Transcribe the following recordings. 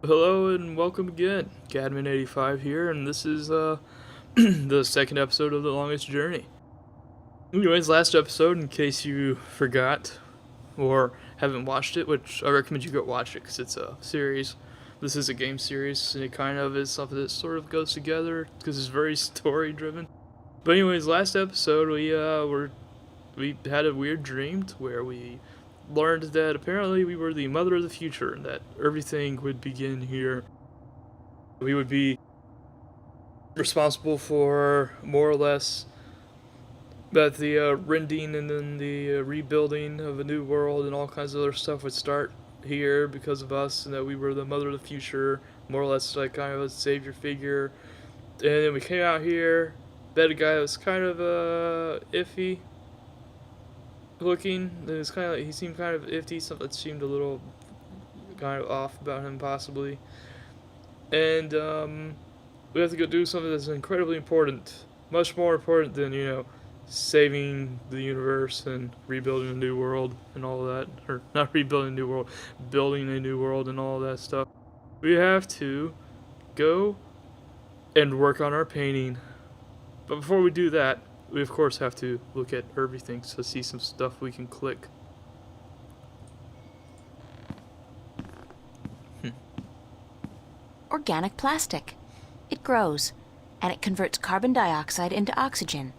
Hello and welcome again. Cadman85 here, and this is the second episode of The Longest Journey. Anyways, last episode, in case you forgot or haven't watched it, which I recommend you go watch it because it's a series. This is a game series, and it kind of is something that sort of goes together because it's very story driven. But anyways, last episode we had a weird dream where we learned that apparently we were the mother of the future and that everything would begin here. We would be responsible for more or less that the rending and then the rebuilding of a new world and all kinds of other stuff would start here because of us, and that we were the mother of the future, more or less like kind of a savior figure. And then we came out here, met a guy that was kind of iffy looking. It was kind of like, he seemed kind of iffy, something that seemed a little kind of off about him possibly. And we have to go do something that's incredibly important, much more important than saving the universe and rebuilding a new world and all that, or not rebuilding a new world, building a new world and all that stuff. We have to go and work on our painting. But before we do that, we of course have to look at everything to see some stuff we can click. Organic plastic. It grows, and it converts carbon dioxide into oxygen,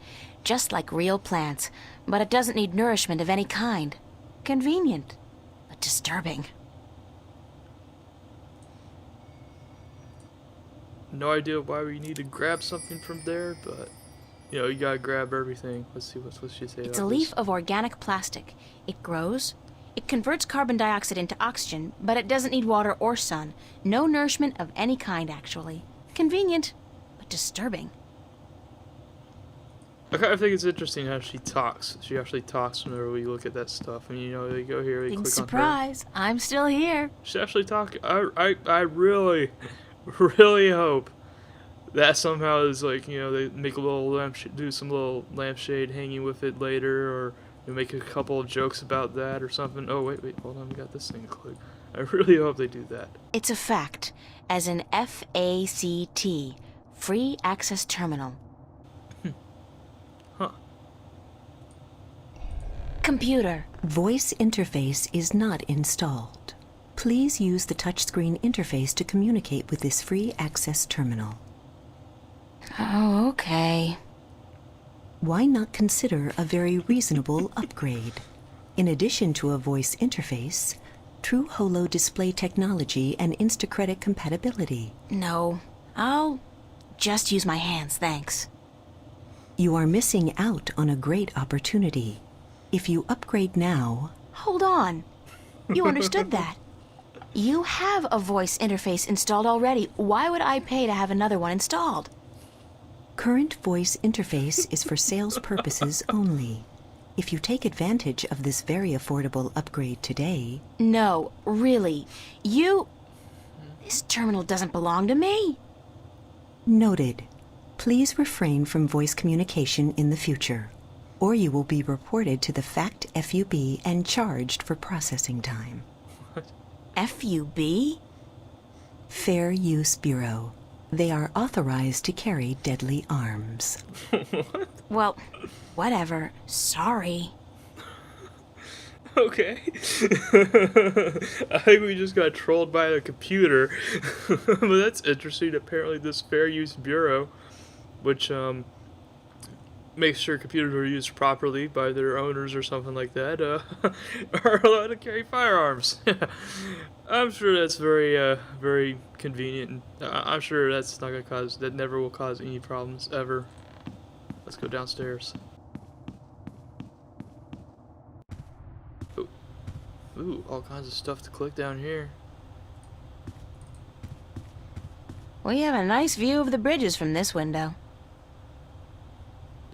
just like real plants, but it doesn't need nourishment of any kind. Convenient, but disturbing. No idea why we need to grab something from there, but you gotta grab everything. Let's see what she say. It's a leaf of organic plastic. It grows. It converts carbon dioxide into oxygen, but it doesn't need water or sun. No nourishment of any kind, actually. Convenient, but disturbing. I kind of think it's interesting how she talks. She actually talks whenever we look at that stuff. And they go here, they Big click surprise, on her. I'm still here. She's actually talking. I really, really hope that somehow is like, they make a little do some little lampshade hanging with it later, or make a couple of jokes about that or something. Oh, wait, hold on, we got this thing to click. I really hope they do that. It's a fact, as in FACT, Free Access Terminal. Huh. Computer. Voice interface is not installed. Please use the touchscreen interface to communicate with this free access terminal. Oh, okay. Why not consider a very reasonable upgrade? In addition to a voice interface, True Holo display technology and Instacredit compatibility. No, I'll just use my hands, thanks. You are missing out on a great opportunity. If you upgrade now... Hold on. You understood that. You have a voice interface installed already. Why would I pay to have another one installed? Current voice interface is for sales purposes only. If you take advantage of this very affordable upgrade today... No, really. This terminal doesn't belong to me. Noted. Please refrain from voice communication in the future, or you will be reported to the FACT FUB and charged for processing time. FUB? Fair Use Bureau. They are authorized to carry deadly arms. What? Well, whatever. Sorry. Okay. I think we just got trolled by a computer. But that's interesting. Apparently this Fair Use Bureau, which makes sure computers are used properly by their owners or something like that, are allowed to carry firearms. I'm sure that's very, very convenient. I'm sure that's not gonna that never will cause any problems ever. Let's go downstairs. Ooh, all kinds of stuff to click down here. We have a nice view of the bridges from this window.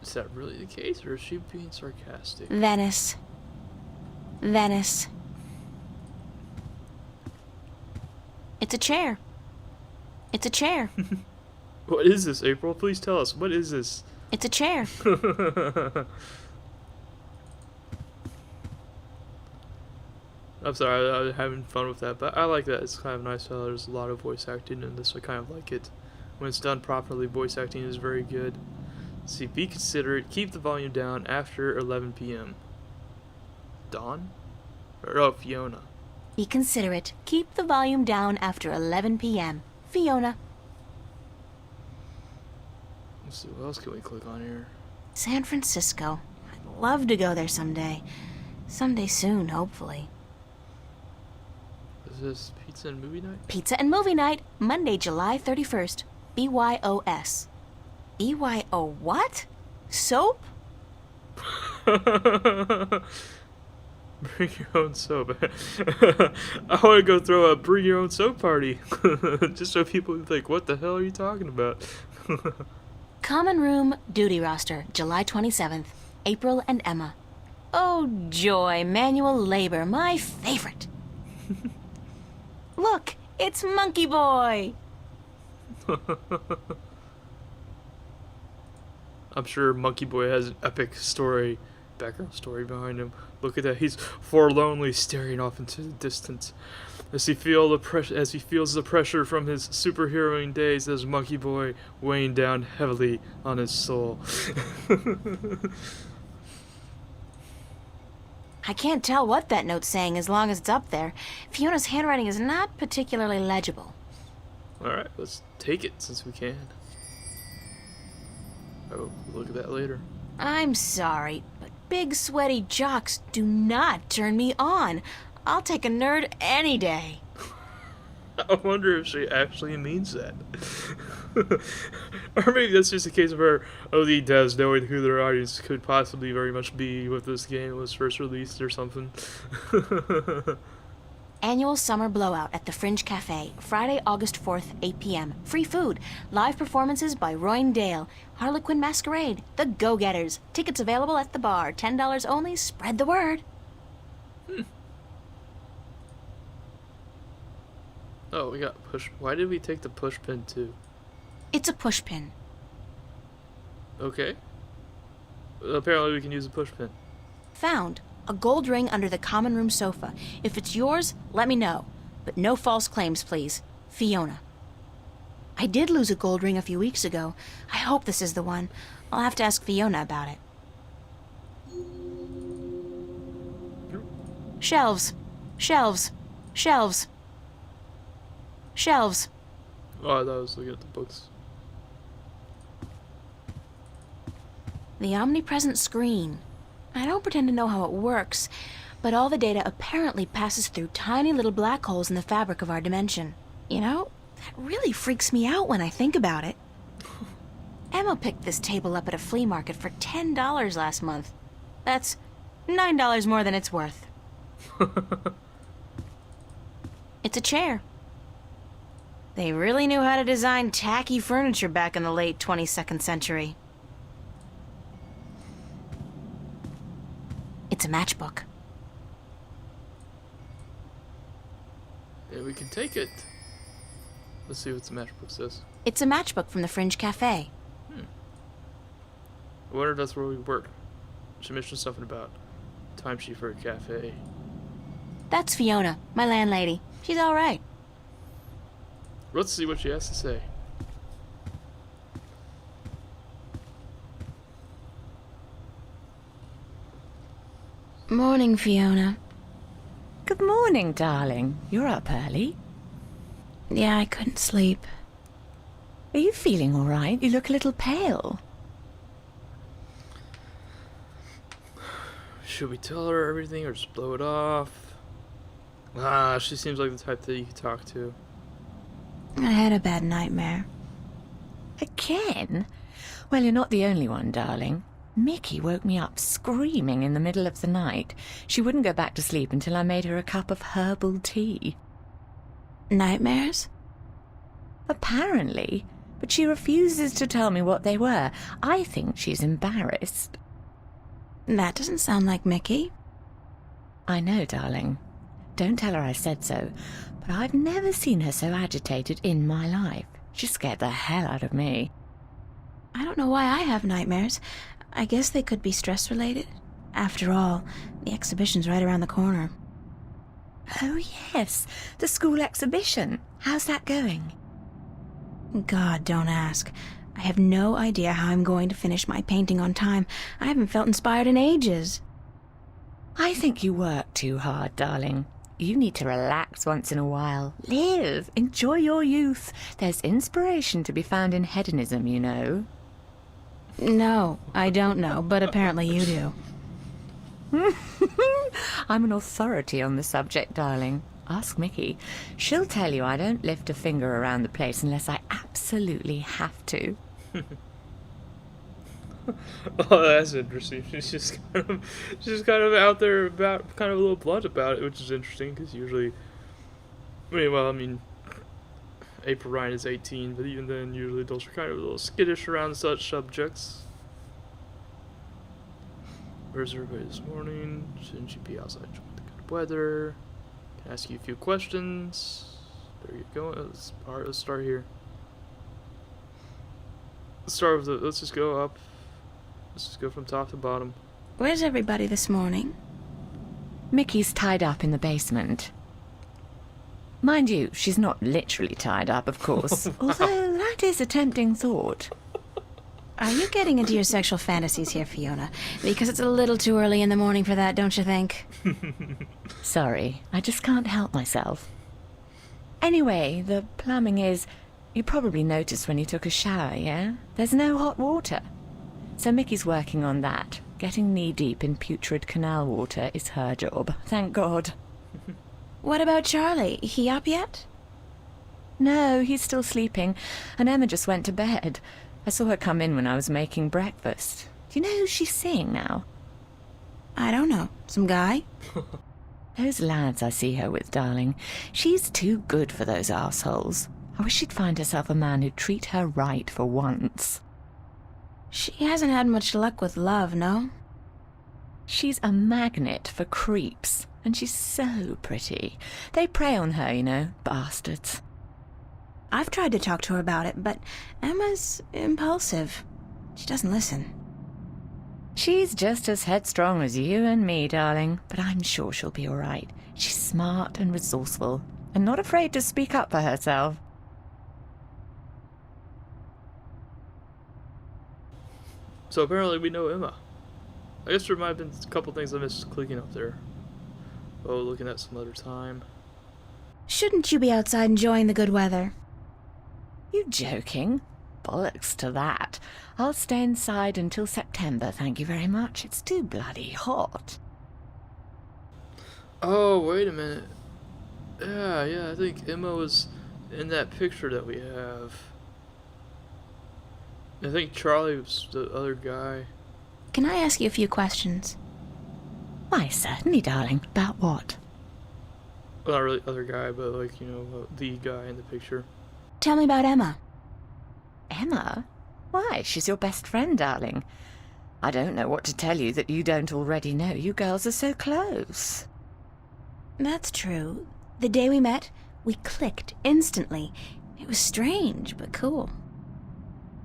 Is that really the case, or is she being sarcastic? Venice. Venice. It's a chair. It's a chair. What is this, April? Please tell us. What is this? It's a chair. I'm sorry, I'm having fun with that, but I like that. It's kind of nice how there's a lot of voice acting in this. I kind of like it. When it's done properly, voice acting is very good. Let's see, be considerate. Keep the volume down after 11 p.m. Dawn? Oh, Fiona. Be considerate. Keep the volume down after 11 p.m. Fiona. Let's see, what else can we click on here? San Francisco. I'd love to go there someday. Someday soon, hopefully. Is this pizza and movie night? Pizza and movie night, Monday, July 31st. BYOS. BYO what? Soap? Bring your own soap. I want to go throw a bring your own soap party. Just so people think, what the hell are you talking about? Common Room Duty Roster, July 27th. April and Emma. Oh, joy, manual labor, my favorite. Look, it's Monkey Boy. I'm sure Monkey Boy has an epic background story behind him. Look at that, he's forlornly staring off into the distance. As he feels the pressure from his superheroing days as Monkey Boy weighing down heavily on his soul. I can't tell what that note's saying as long as it's up there. Fiona's handwriting is not particularly legible. Alright, let's take it since we can. Oh, we'll look at that later. I'm sorry, but big sweaty jocks do not turn me on. I'll take a nerd any day. I wonder if she actually means that. Or maybe that's just a case of her OD does knowing who their audience could possibly very much be with this game was first released or something. Annual Summer Blowout at the Fringe Cafe, Friday, August 4th, 8 p.m. Free food. Live performances by Roy Dale, Harlequin Masquerade, The Go-Getters. Tickets available at the bar. $10 only. Spread the word. Oh, we got push. Why did we take the push pin too? It's a push pin. Okay. Apparently we can use a push pin. Found. A gold ring under the common room sofa. If it's yours, let me know. But no false claims, please. Fiona. I did lose a gold ring a few weeks ago. I hope this is the one. I'll have to ask Fiona about it. Shelves. Shelves. Shelves. Shelves. Oh, I thought I was looking at the books. The omnipresent screen. I don't pretend to know how it works, but all the data apparently passes through tiny little black holes in the fabric of our dimension. You know, that really freaks me out when I think about it. Emma picked this table up at a flea market for $10 last month. That's $9 more than it's worth. It's a chair. They really knew how to design tacky furniture back in the late 22nd century. It's a matchbook. Yeah, we can take it. Let's see what the matchbook says. It's a matchbook from the Fringe Cafe. I wonder if that's where we work. She mentioned something about timesheet for a cafe. That's Fiona, my landlady. She's all right. Let's see what she has to say. Morning, Fiona. Good morning, darling. You're up early. Yeah, I couldn't sleep. Are you feeling all right? You look a little pale. Should we tell her everything or just blow it off? She seems like the type that you could talk to. I had a bad nightmare. Again? Well, you're not the only one, darling. Mickey woke me up screaming in the middle of the night. She wouldn't go back to sleep until I made her a cup of herbal tea. Nightmares? Apparently, but she refuses to tell me what they were. I think she's embarrassed. That doesn't sound like Mickey. I know, darling. Don't tell her I said so, but I've never seen her so agitated in my life. She scared the hell out of me. I don't know why I have nightmares. I guess they could be stress-related. After all, the exhibition's right around the corner. Oh, yes, the school exhibition. How's that going? God, don't ask. I have no idea how I'm going to finish my painting on time. I haven't felt inspired in ages. I think you work too hard, darling. You need to relax once in a while. Live. Enjoy your youth. There's inspiration to be found in hedonism, you know. No, I don't know, but apparently you do. I'm an authority on the subject, darling. Ask Mickey. She'll tell you I don't lift a finger around the place unless I absolutely have to. Oh, that's interesting. She's kind of out there about, kind of a little blunt about it, which is interesting because usually, I mean, April Ryan is 18, but even then, usually adults are kind of a little skittish around such subjects. Where's everybody this morning? Shouldn't you be outside enjoying the good weather? Can I ask you a few questions? There you go. Alright, let's start here. Let's just go up. Let's just go from top to bottom. Where's everybody this morning? Mickey's tied up in the basement. Mind you, she's not literally tied up, of course, although that is a tempting thought. Are you getting into your sexual fantasies here, Fiona? Because it's a little too early in the morning for that, don't you think? Sorry, I just can't help myself. Anyway, the plumbing is... You probably noticed when you took a shower, yeah? There's no hot water. So Mickey's working on that. Getting knee-deep in putrid canal water is her job, thank God. What about Charlie? He up yet? No, he's still sleeping, and Emma just went to bed. I saw her come in when I was making breakfast. Do you know who she's seeing now? I don't know. Some guy? Those lads I see her with, darling. She's too good for those arseholes. I wish she'd find herself a man who'd treat her right for once. She hasn't had much luck with love, no? She's a magnet for creeps, and she's so pretty. They prey on her, you know, bastards. I've tried to talk to her about it, but Emma's impulsive. She doesn't listen. She's just as headstrong as you and me, darling, but I'm sure she'll be all right. She's smart and resourceful, and not afraid to speak up for herself. So apparently we know Emma. I guess there might have been a couple things I missed clicking up there. Oh, looking at some other time. Shouldn't you be outside enjoying the good weather? You joking? Bollocks to that. I'll stay inside until September, thank you very much. It's too bloody hot. Oh, wait a minute. Yeah, I think Emma was in that picture that we have. I think Charlie was the other guy. Can I ask you a few questions? Why, certainly, darling. About what? Well, not really other guy, but like, you know, the guy in the picture. Tell me about Emma. Emma? Why, she's your best friend, darling. I don't know what to tell you that you don't already know. You girls are so close. That's true. The day we met, we clicked instantly. It was strange, but cool.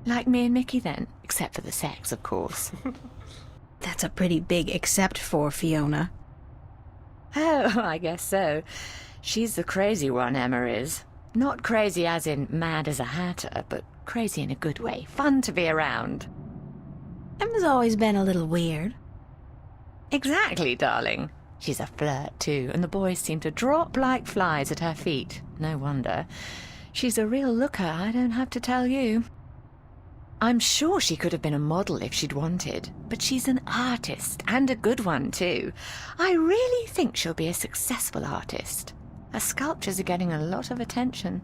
Like me and Mickey, then? Except for the sex, of course. That's a pretty big except for, Fiona. Oh, I guess so. She's the crazy one, Emma is. Not crazy as in mad as a hatter, but crazy in a good way. Fun to be around. Emma's always been a little weird. Exactly, darling. She's a flirt, too, and the boys seem to drop like flies at her feet. No wonder. She's a real looker, I don't have to tell you. I'm sure she could have been a model if she'd wanted, but she's an artist, and a good one, too. I really think she'll be a successful artist. Her sculptures are getting a lot of attention.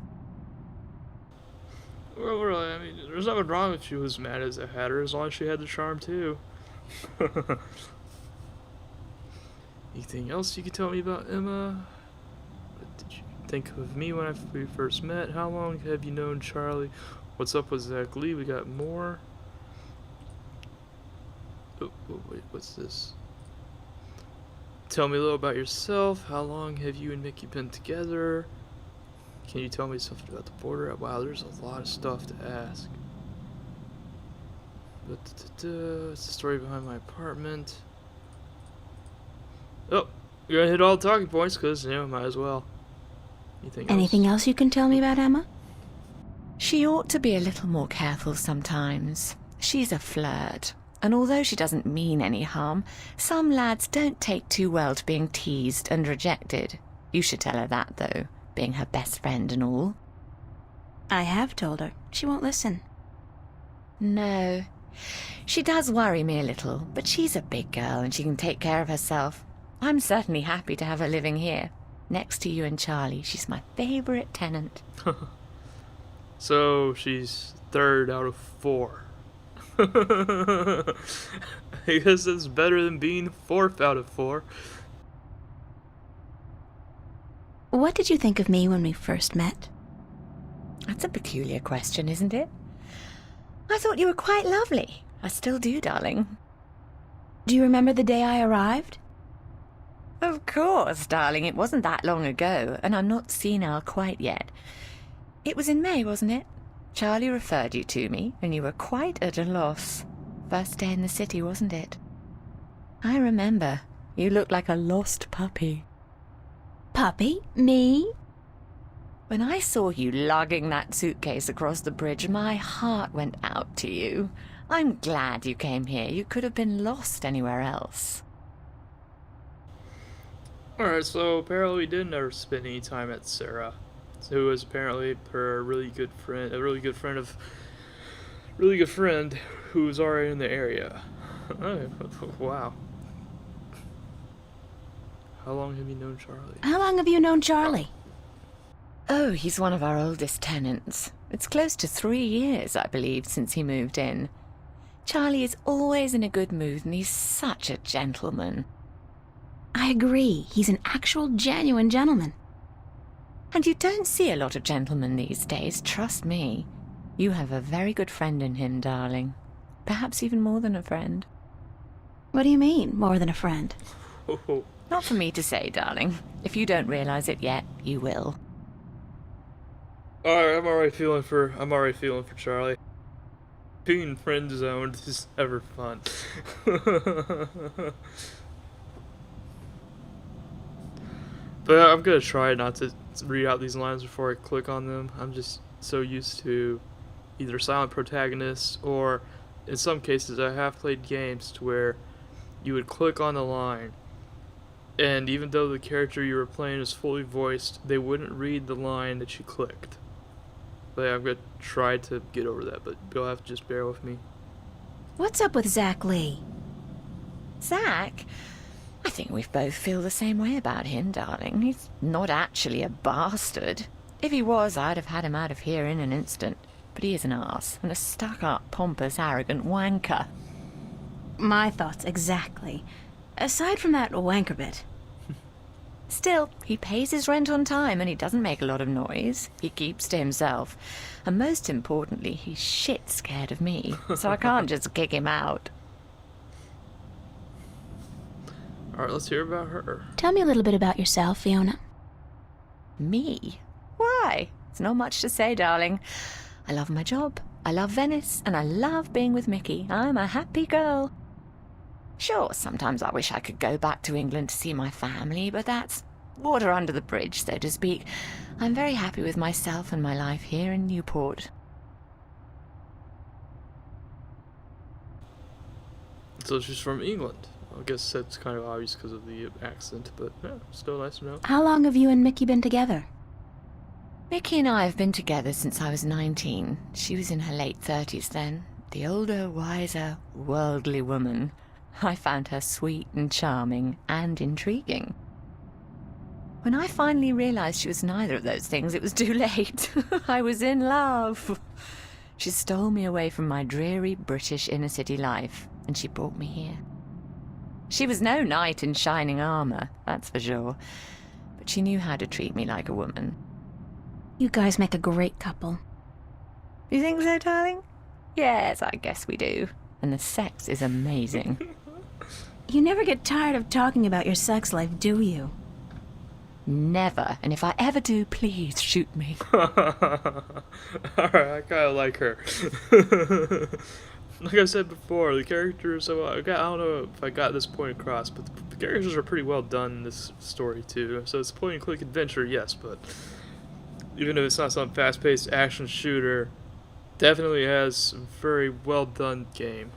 Well, really, I mean, there's nothing wrong if she was mad as a hatter, as long as she had the charm, too. Anything else you could tell me about Emma? What did you think of me when we first met? How long have you known Charlie? What's up with Zach Lee? We got more. Oh, wait, what's this? Tell me a little about yourself. How long have you and Mickey been together? Can you tell me something about the border? Wow, there's a lot of stuff to ask. What's the story behind my apartment? Oh, You're gonna hit all the talking points, because, might as well. Anything else you can tell me about Emma? She ought to be a little more careful sometimes. She's a flirt, and although she doesn't mean any harm, some lads don't take too well to being teased and rejected. You should tell her that, though, being her best friend and all. I have told her. She won't listen. No. She does worry me a little, but she's a big girl and she can take care of herself. I'm certainly happy to have her living here. Next to you and Charlie, she's my favourite tenant. So, she's 3rd out of 4. I guess that's better than being 4th out of 4. What did you think of me when we first met? That's a peculiar question, isn't it? I thought you were quite lovely. I still do, darling. Do you remember the day I arrived? Of course, darling. It wasn't that long ago, and I'm not senile quite yet. It was in May, wasn't it? Charlie referred you to me, and you were quite at a loss. First day in the city, wasn't it? I remember. You looked like a lost puppy. Puppy? Me? When I saw you lugging that suitcase across the bridge, my heart went out to you. I'm glad you came here. You could have been lost anywhere else. Alright, so apparently we did never spend any time at Sarah, who was apparently her really good friend, a really good friend who was already in the area. Oh, wow. How long have you known Charlie? How long have you known Charlie? Oh, he's one of our oldest tenants. It's close to 3 years, I believe, since he moved in. Charlie is always in a good mood, and he's such a gentleman. I agree. He's an actual, genuine gentleman. And you don't see a lot of gentlemen these days, trust me. You have a very good friend in him, darling. Perhaps even more than a friend. What do you mean, more than a friend? Oh, Not for me to say, darling. If you don't realize it yet, you will. alright, I'm already feeling for Charlie. Being friend zoned is never fun. But I'm gonna try not to read out these lines before I click on them. I'm just so used to either silent protagonists, or in some cases I have played games to where you would click on the line, and even though the character you were playing is fully voiced, they wouldn't read the line that you clicked. But I'm gonna try to get over that, but you'll have to just bear with me. What's up with Zach Lee? Zach? I think we both feel the same way about him, darling. He's not actually a bastard. If he was, I'd have had him out of here in an instant. But he is an arse, and a stuck-up, pompous, arrogant wanker. My thoughts exactly. Aside from that wanker bit. Still, he pays his rent on time, and he doesn't make a lot of noise. He keeps to himself. And most importantly, he's shit scared of me, so I can't just kick him out. Alright, let's hear about her. Tell me a little bit about yourself, Fiona. Me? Why? It's not much to say, darling. I love my job, I love Venice, and I love being with Mickey. I'm a happy girl. Sure, sometimes I wish I could go back to England to see my family, but that's water under the bridge, so to speak. I'm very happy with myself and my life here in Newport. So she's from England. I guess that's kind of obvious because of the accent, but yeah, still nice to know. How long have you and Mickey been together? Mickey and I have been together since I was 19. She was in her late 30s then. The older, wiser, worldly woman. I found her sweet and charming and intriguing. When I finally realized she was neither of those things, it was too late. I was in love. She stole me away from my dreary British inner-city life, and she brought me here. She was no knight in shining armor, that's for sure, but she knew how to treat me like a woman. You guys make a great couple. You think so, darling? Yes, I guess we do. And the sex is amazing. You never get tired of talking about your sex life, do you? Never. And if I ever do, please shoot me. Alright, I kinda like her. like I said before, the characters. So I don't know if I got this point across, but the characters are pretty well done in this story too. So it's a point-and-click adventure, yes, but even if it's not some fast-paced action shooter, definitely has a very well done game.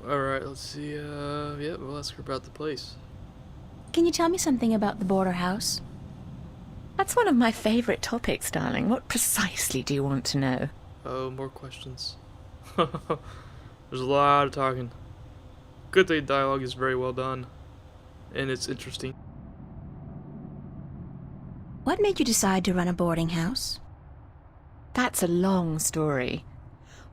All right, let's see. Yeah, we'll ask her about the place. Can you tell me something about the border house? That's one of my favorite topics, darling. What precisely do you want to know? Oh, more questions. There's a lot of talking. Good thing dialogue is very well done, and it's interesting. What made you decide to run a boarding house? That's a long story.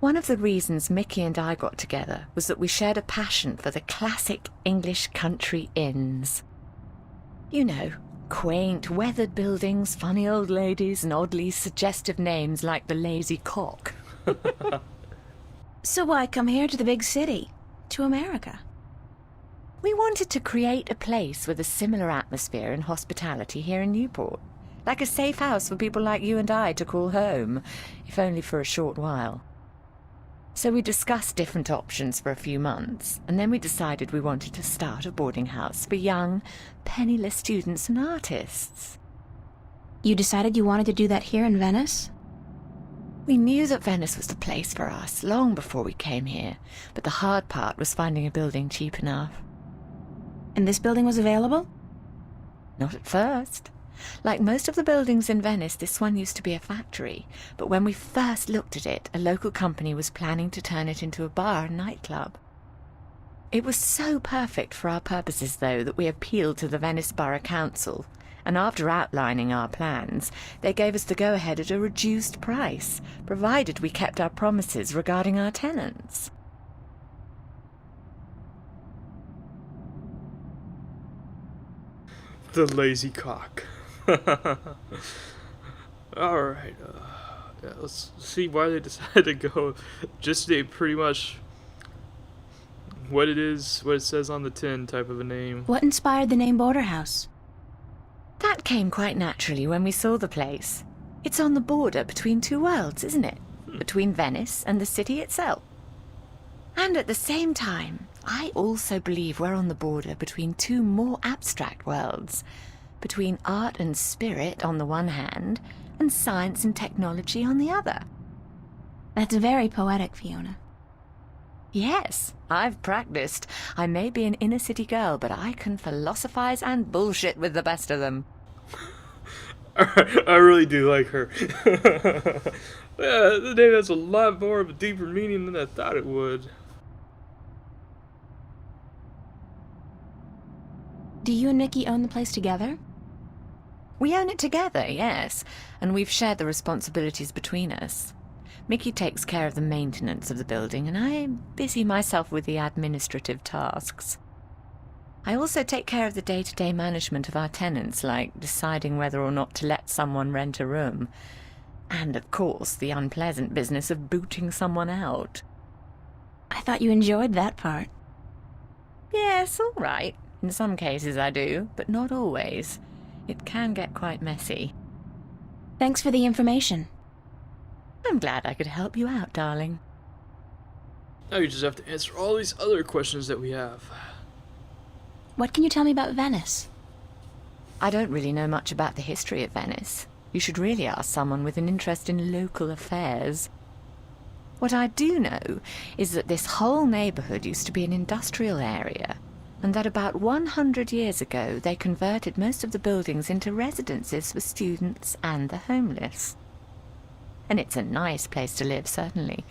One of the reasons Mickey and I got together was that we shared a passion for the classic English country inns. You know, quaint, weathered buildings, funny old ladies, and oddly suggestive names like the Lazy Cock. So why come here to the big city? To America? We wanted to create a place with a similar atmosphere and hospitality here in Newport. Like a safe house for people like you and I to call home, if only for a short while. So we discussed different options for a few months, and then we decided we wanted to start a boarding house for young, penniless students and artists. You decided you wanted to do that here in Venice? We knew that Venice was the place for us long before we came here, but the hard part was finding a building cheap enough. And this building was available? Not at first. Like most of the buildings in Venice, this one used to be a factory, but when we first looked at it, a local company was planning to turn it into a bar and nightclub. It was so perfect for our purposes, though, that we appealed to the Venice Borough Council, and after outlining our plans, they gave us the go-ahead at a reduced price, provided we kept our promises regarding our tenants. The Lazy Cock. Alright, yeah, let's see why they decided to go just a pretty much what it is, what it says on the tin type of a name. What inspired the name Border House? That came quite naturally when we saw the place. It's on the border between two worlds, isn't it? Between Venice and the city itself. And at the same time, I also believe we're on the border between two more abstract worlds. Between art and spirit on the one hand, and science and technology on the other. That's very poetic, Fiona. Yes, I've practiced. I may be an inner-city girl, but I can philosophize and bullshit with the best of them. I really do like her. Yeah, the name has a lot more of a deeper meaning than I thought it would. Do you and Mickey own the place together? We own it together, yes, and we've shared the responsibilities between us. Mickey takes care of the maintenance of the building, and I busy myself with the administrative tasks. I also take care of the day-to-day management of our tenants, like deciding whether or not to let someone rent a room. And, of course, the unpleasant business of booting someone out. I thought you enjoyed that part. Yes, all right. In some cases I do, but not always. It can get quite messy. Thanks for the information. I'm glad I could help you out, darling. Now you just have to answer all these other questions that we have. What can you tell me about Venice? I don't really know much about the history of Venice. You should really ask someone with an interest in local affairs. What I do know is that this whole neighborhood used to be an industrial area, and that about 100 years ago they converted most of the buildings into residences for students and the homeless. And it's a nice place to live, certainly.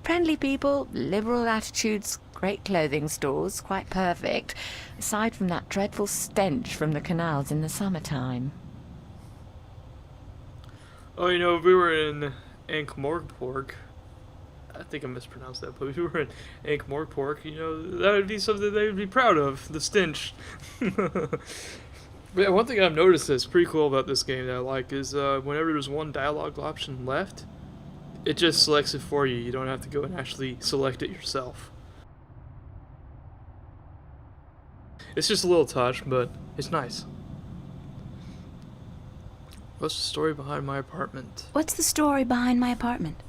Friendly people, liberal attitudes, great clothing stores, quite perfect, aside from that dreadful stench from the canals in the summertime. Oh, you know, if we were in Ankh-Morpork, I think I mispronounced that, but if we were in Ankh-Morpork, you know, that would be something they would be proud of, the stench. But yeah, one thing I've noticed that's pretty cool about this game that I like is whenever there's one dialogue option left, it just selects it for you. You don't have to go and actually select it yourself. It's just a little touch, but it's nice. What's the story behind my apartment? What's the story behind my apartment?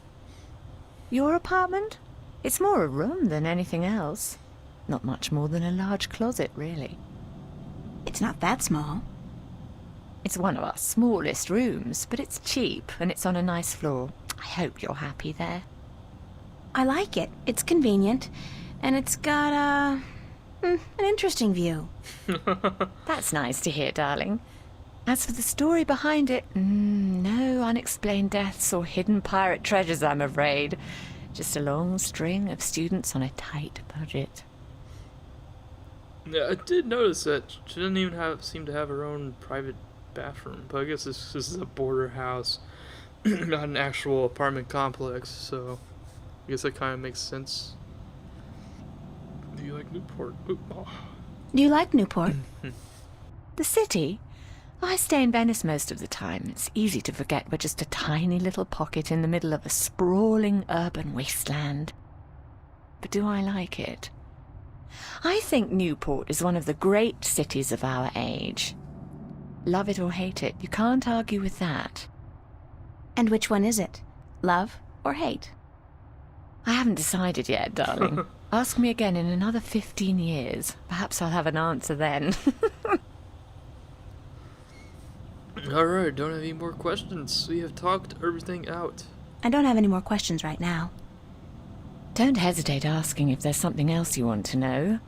Your apartment? It's more a room than anything else. Not much more than a large closet, really. It's not that small. It's one of our smallest rooms, but it's cheap and it's on a nice floor. I hope you're happy there. I like it. It's convenient. And it's got, an interesting view. That's nice to hear, darling. As for the story behind it, no unexplained deaths or hidden pirate treasures, I'm afraid. Just a long string of students on a tight budget. Yeah, I did notice that she doesn't even seem to have her own private bathroom. But I guess this is a border house, not an actual apartment complex. So I guess that kind of makes sense. Do you like Newport? Ooh, oh. Do you like Newport? The city? I stay in Venice most of the time. It's easy to forget we're just a tiny little pocket in the middle of a sprawling urban wasteland. But do I like it? I think Newport is one of the great cities of our age. Love it or hate it, you can't argue with that. And which one is it? Love or hate? I haven't decided yet, darling. Ask me again in another 15 years. Perhaps I'll have an answer then. Alright, don't have any more questions. We have talked everything out. I don't have any more questions right now. Don't hesitate asking if there's something else you want to know.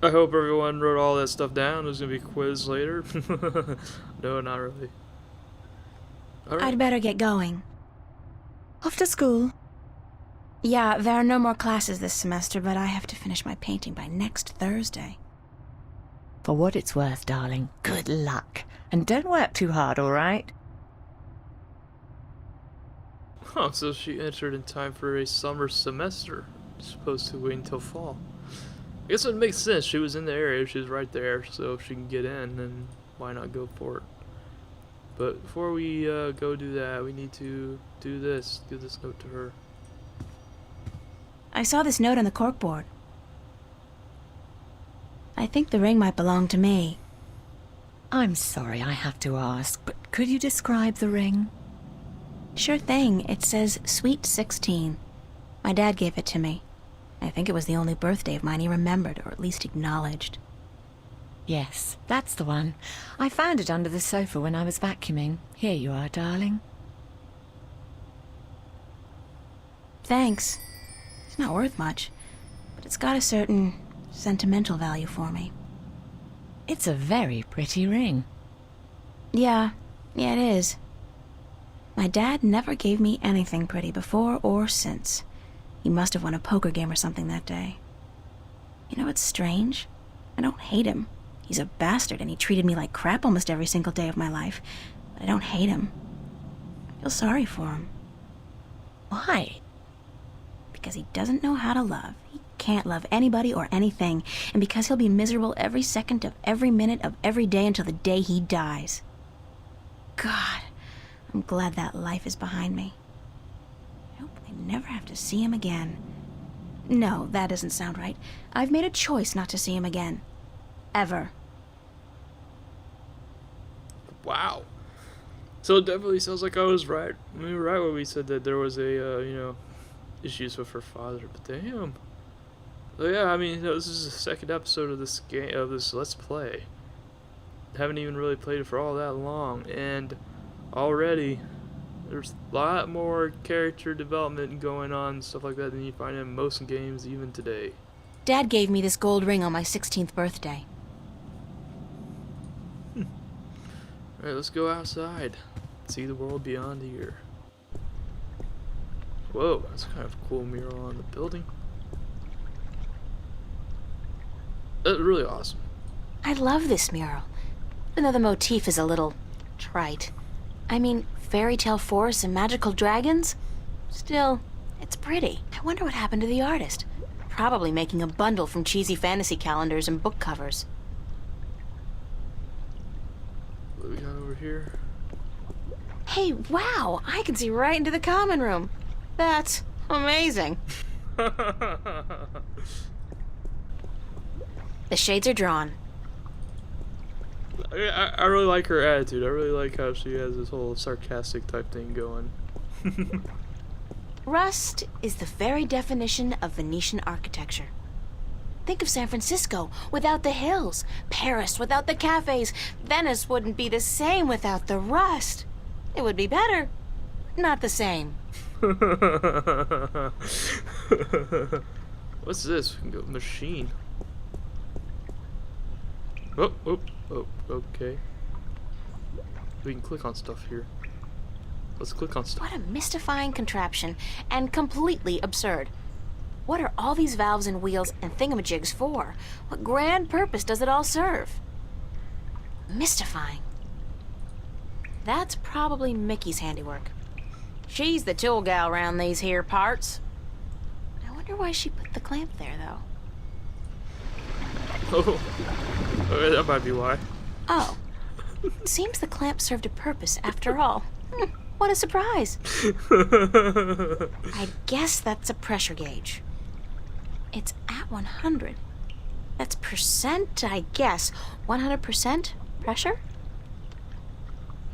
I hope everyone wrote all that stuff down. There's gonna be a quiz later. No, not really. Alright. I'd better get going. Off to school. Yeah, there are no more classes this semester, but I have to finish my painting by next Thursday. For what it's worth, darling, good luck. And don't work too hard, all right? Oh, so she entered in time for a summer semester. Supposed to wait until fall. I guess it makes sense. She was in the area. She was right there. So if she can get in, then why not go for it? But before we go do that, we need to do this. Give this note to her. I saw this note on the corkboard. I think the ring might belong to me. I'm sorry I have to ask, but could you describe the ring? Sure thing. It says Sweet 16. My dad gave it to me. I think it was the only birthday of mine he remembered, or at least acknowledged. Yes, that's the one. I found it under the sofa when I was vacuuming. Here you are, darling. Thanks. It's not worth much, but it's got a certain sentimental value for me. It's a very pretty ring. Yeah, it is. My dad never gave me anything pretty before or since. He must have won a poker game or something that day. You know what's strange? I don't hate him. He's a bastard and he treated me like crap almost every single day of my life. But I don't hate him. I feel sorry for him. Why? Because he doesn't know how to love. He can't love anybody or anything. And because he'll be miserable every second of every minute of every day until the day he dies. God, I'm glad that life is behind me. I hope I never have to see him again. No, that doesn't sound right. I've made a choice not to see him again. Ever. Wow. So it definitely sounds like I was right. We were right when we said that there was a, issues with her father. But damn. So yeah, I mean, this is the second episode of this game, of this Let's Play. Haven't even really played it for all that long, and already there's a lot more character development going on and stuff like that than you find in most games even today. Dad gave me this gold ring on my 16th birthday. Alright, let's go outside. See the world beyond here. Whoa, that's kind of a cool mural on the building. That's really awesome. I love this mural, even though the motif is a little trite. I mean, fairy tale forests and magical dragons? Still, it's pretty. I wonder what happened to the artist. Probably making a bundle from cheesy fantasy calendars and book covers. What do we got over here? Hey, wow! I can see right into the common room. That's amazing. The shades are drawn. I really like her attitude. I really like how she has this whole sarcastic type thing going. Rust is the very definition of Venetian architecture. Think of San Francisco without the hills, Paris without the cafes. Venice wouldn't be the same without the rust. It would be better, not the same. What's this? We can go machine. Oh, oh, oh, okay. We can click on stuff here. Let's click on stuff. What a mystifying contraption, and completely absurd. What are all these valves and wheels and thingamajigs for? What grand purpose does it all serve? Mystifying. That's probably Mickey's handiwork. She's the tool gal around these here parts. I wonder why she put the clamp there, though. Oh, that might be why. Oh. Seems the clamp served a purpose after all. What a surprise. I guess that's a pressure gauge. It's at 100. That's percent, I guess. 100% pressure?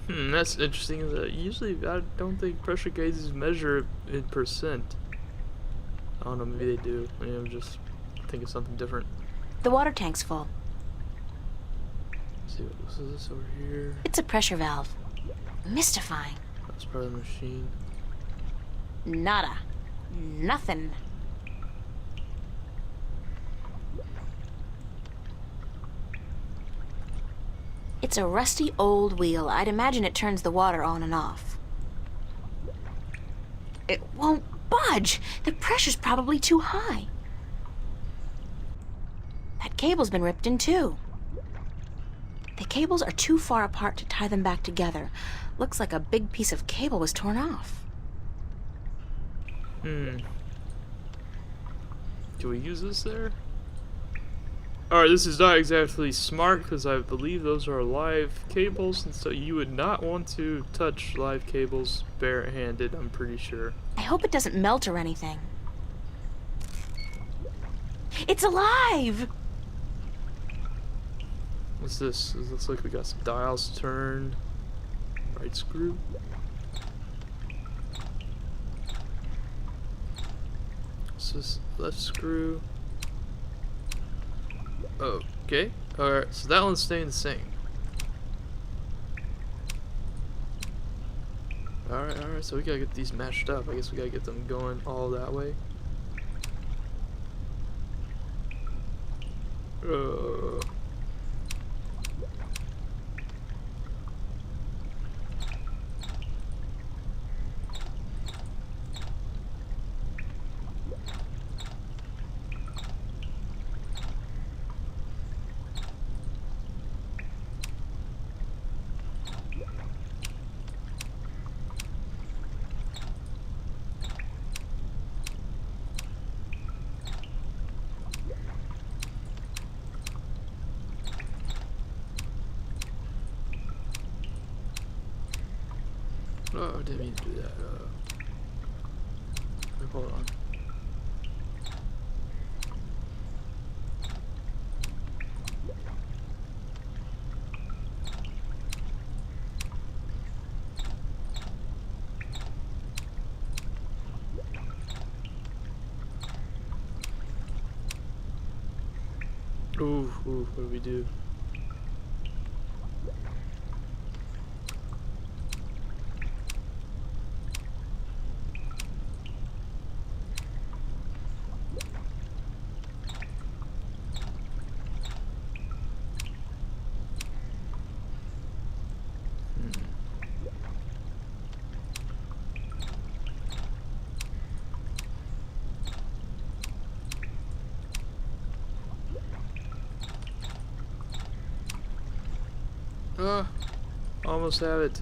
That's interesting. That usually, I don't think pressure gauges measure in percent. I don't know, maybe they do. Maybe I'm just thinking something different. The water tank's full. Let's see, what is this over here? It's a pressure valve. Mystifying. That's part of the machine. Nada. Nothing. It's a rusty old wheel. I'd imagine it turns the water on and off. It won't budge. The pressure's probably too high. That cable's been ripped in two. The cables are too far apart to tie them back together. Looks like a big piece of cable was torn off. Can we use this there? Alright, this is not exactly smart because I believe those are live cables, and so you would not want to touch live cables barehanded, I'm pretty sure. I hope it doesn't melt or anything. It's alive! What's this? It looks like we got some dials to turn. Right screw. What's this? Left screw. Okay. Alright, so that one's staying the same. Alright, so we gotta get these matched up. I guess we gotta get them going all that way. Oh, I didn't mean to do that. Hold on. Ooh, what do we do? Almost have it.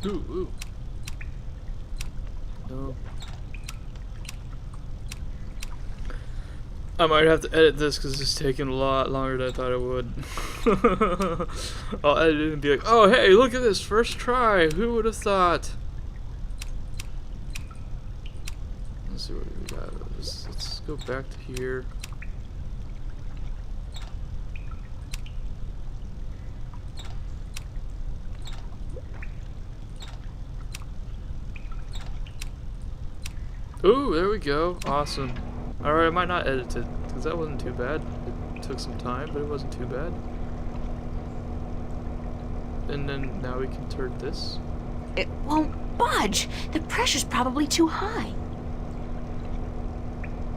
Ooh. No. I might have to edit this because it's taking a lot longer than I thought it would. I'll edit it and be like, oh hey, look at this, first try, who would have thought? Let's see what we got. Let's go back to here. Ooh, there we go. Awesome. Alright, I might not edit it, because that wasn't too bad. It took some time, but it wasn't too bad. And then now we can turn this. It won't budge. The pressure's probably too high.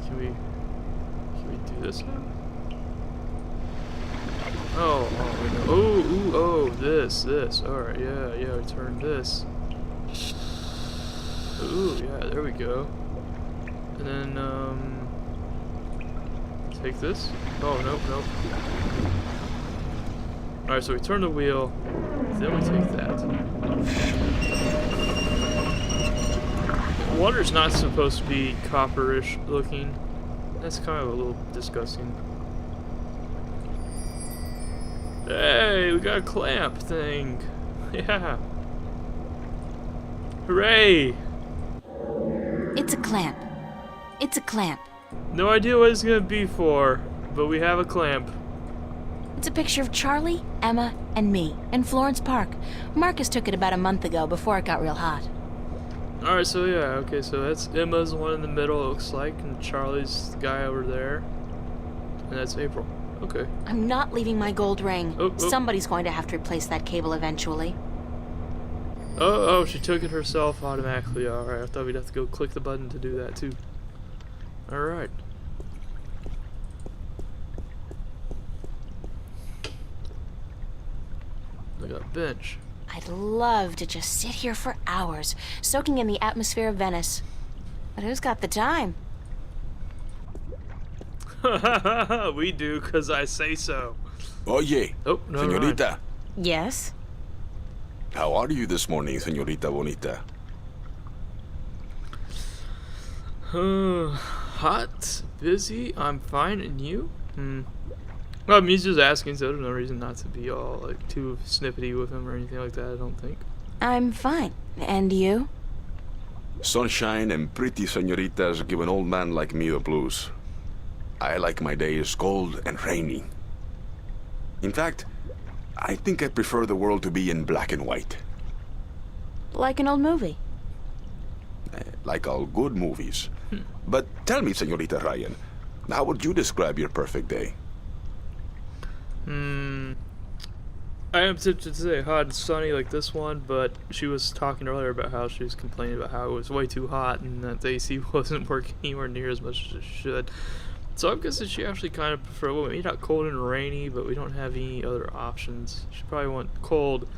Can we do this now? Oh, this. Alright, yeah, we turned this. Ooh, yeah, there we go. And then, take this. Oh, nope. Alright, so we turn the wheel, then we take that. Water's not supposed to be copperish looking. That's kind of a little disgusting. Hey, we got a clamp thing. Yeah. Hooray! It's a clamp. It's a clamp. No idea what it's gonna be for, but we have a clamp. It's a picture of Charlie, Emma, and me in Florence Park. Marcus took it about a month ago before it got real hot. Alright, so yeah, okay, so that's Emma's the one in the middle, it looks like, and Charlie's the guy over there. And that's April. Okay. I'm not leaving my gold ring. Oh. Somebody's going to have to replace that cable eventually. Oh, she took it herself automatically. Alright, I thought we'd have to go click the button to do that too. Alright. I got a bench. I'd love to just sit here for hours, soaking in the atmosphere of Venice. But who's got the time? We do, 'cause I say so. Oye, Oh, no, señorita. Yes? How are you this morning, señorita bonita? Hot, busy, I'm fine, and you? Well, he's just asking, so there's no reason not to be all like too snippety with him or anything like that, I don't think. I'm fine. And you? Sunshine and pretty señoritas give an old man like me the blues. I like my days cold and rainy. In fact, I think I prefer the world to be in black and white. Like an old movie. Like all good movies. But tell me, señorita Ryan, how would you describe your perfect day? I am tempted to say hot and sunny like this one, but she was talking earlier about how she was complaining about how it was way too hot and that the AC wasn't working anywhere near as much as it should. So I'm guessing she actually kind of prefer, well, maybe not cold and rainy, but we don't have any other options. She probably want cold,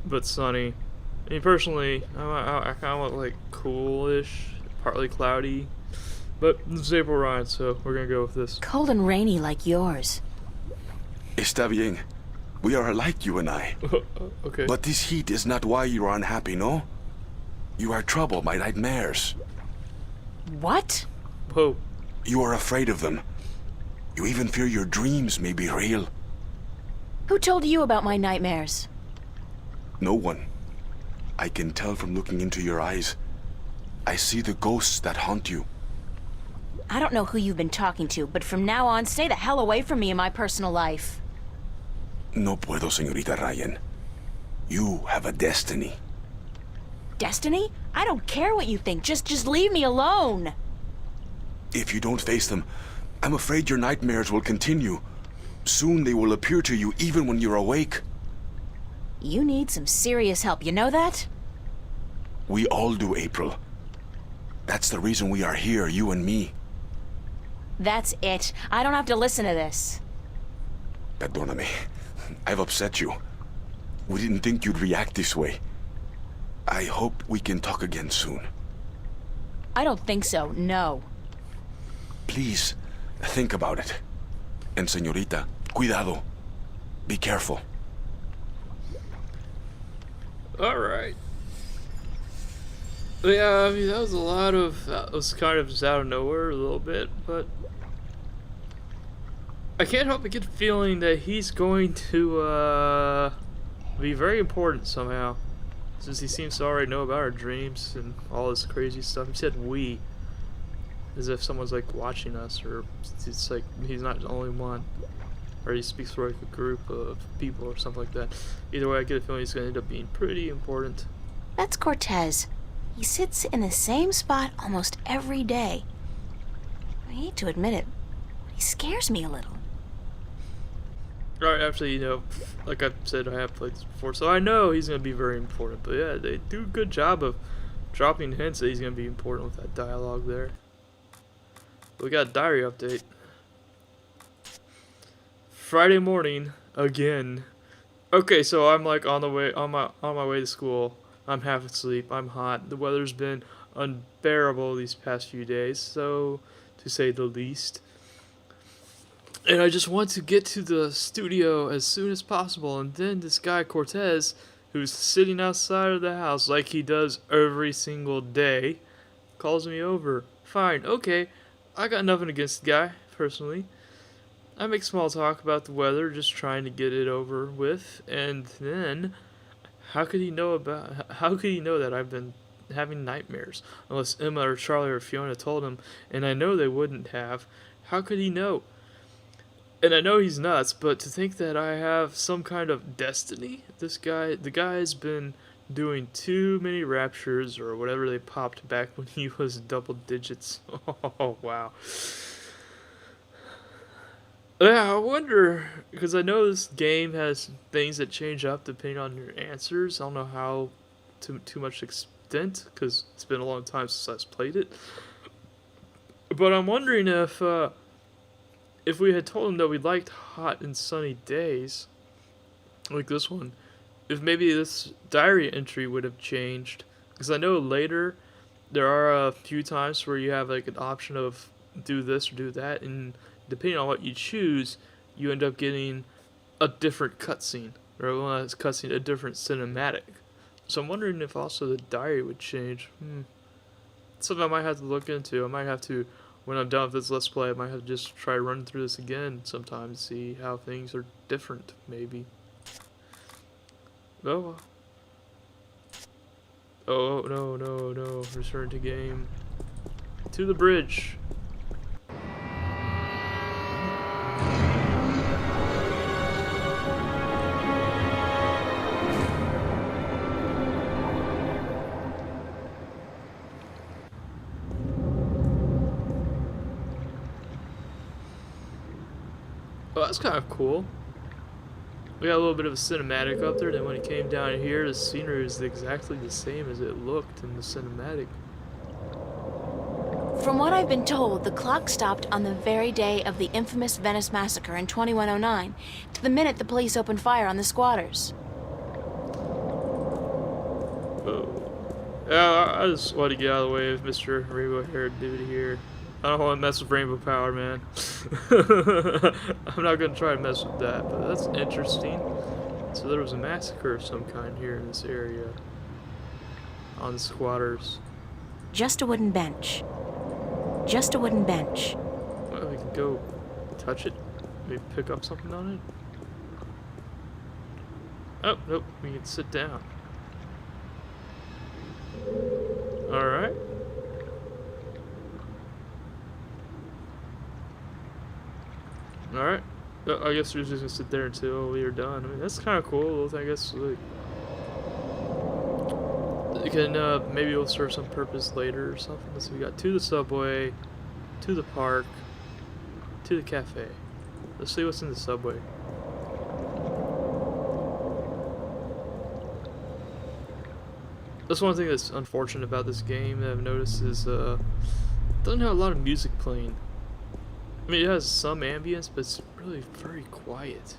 but sunny. I mean, personally, I kind of want like coolish, partly cloudy, but it's April Ryan, so we're gonna go with this. Cold and rainy like yours. Está bien. We are alike, you and I. Okay. But this heat is not why you are unhappy, no? You are troubled by nightmares. What? Whoa. You are afraid of them. You even fear your dreams may be real. Who told you about my nightmares? No one. I can tell from looking into your eyes. I see the ghosts that haunt you. I don't know who you've been talking to, but from now on, stay the hell away from me in my personal life. No puedo, señorita Ryan. You have a destiny. Destiny? I don't care what you think. Just leave me alone. If you don't face them, I'm afraid your nightmares will continue. Soon they will appear to you even when you're awake. You need some serious help, you know that? We all do, April. That's the reason we are here, you and me. That's it. I don't have to listen to this. Perdóname. I've upset you. We didn't think you'd react this way. I hope we can talk again soon. I don't think so, no. Please, think about it. And señorita, cuidado. Be careful. Alright. Yeah, I mean, that was kind of just out of nowhere a little bit, but I can't help but get the feeling that he's going to be very important somehow, since he seems to already know about our dreams and all this crazy stuff. He said "we," as if someone's like watching us, or it's like he's not the only one, or he speaks for like a group of people or something like that. Either way, I get a feeling he's going to end up being pretty important. That's Cortez. He sits in the same spot almost every day. I hate to admit it, but he scares me a little. Right, actually, you know, like I said, I have played this before, so I know he's going to be very important. But yeah, they do a good job of dropping hints that he's going to be important with that dialogue there. We got a diary update. Friday morning, again. Okay, so I'm like on my way to school. I'm half asleep. I'm hot. The weather's been unbearable these past few days, so to say the least. And I just want to get to the studio as soon as possible. And then this guy, Cortez, who's sitting outside of the house like he does every single day, calls me over. Fine, okay. I got nothing against the guy, personally. I make small talk about the weather, just trying to get it over with. And then, how could he know that I've been having nightmares? Unless Emma or Charlie or Fiona told him, and I know they wouldn't have. How could he know? And I know he's nuts, but to think that I have some kind of destiny, the guy's been doing too many raptures or whatever they popped back when he was double digits. Oh, wow. Yeah, I wonder, because I know this game has things that change up depending on your answers. I don't know how to too much extent, because it's been a long time since I've played it. But I'm wondering if we had told him that we liked hot and sunny days, like this one, if maybe this diary entry would have changed. Because I know later there are a few times where you have like an option of do this or do that, and depending on what you choose, you end up getting a different cutscene, or one that's cutscene, a different cinematic. So I'm wondering if also the diary would change. Something I might have to look into. I might have to, when I'm done with this Let's Play, I might have to just try running through this again sometime to see how things are different, maybe. Oh. Oh, no. Return to game. To the bridge. Oh, that's kind of cool. We got a little bit of a cinematic up there, then when it came down here, the scenery is exactly the same as it looked in the cinematic. From what I've been told, the clock stopped on the very day of the infamous Venice massacre in 2109, to the minute the police opened fire on the squatters. Oh. Yeah, I just want to get out of the way of Mr. Rainbow-haired dude here. I don't want to mess with Rainbow Power, man. I'm not going to try to mess with that, but that's interesting. So there was a massacre of some kind here in this area. On the squatters. Just a wooden bench. Just a wooden bench. Well, we can go touch it. Maybe pick up something on it. Oh, nope. We can sit down. Alright. Alright. I guess we're just gonna sit there until we are done. I mean, that's kind of cool. I guess like, it can maybe it'll serve some purpose later or something. So we got to the subway, to the park, to the cafe. Let's see what's in the subway. That's one thing that's unfortunate about this game that I've noticed is it doesn't have a lot of music playing. I mean, it has some ambience, but it's really very quiet.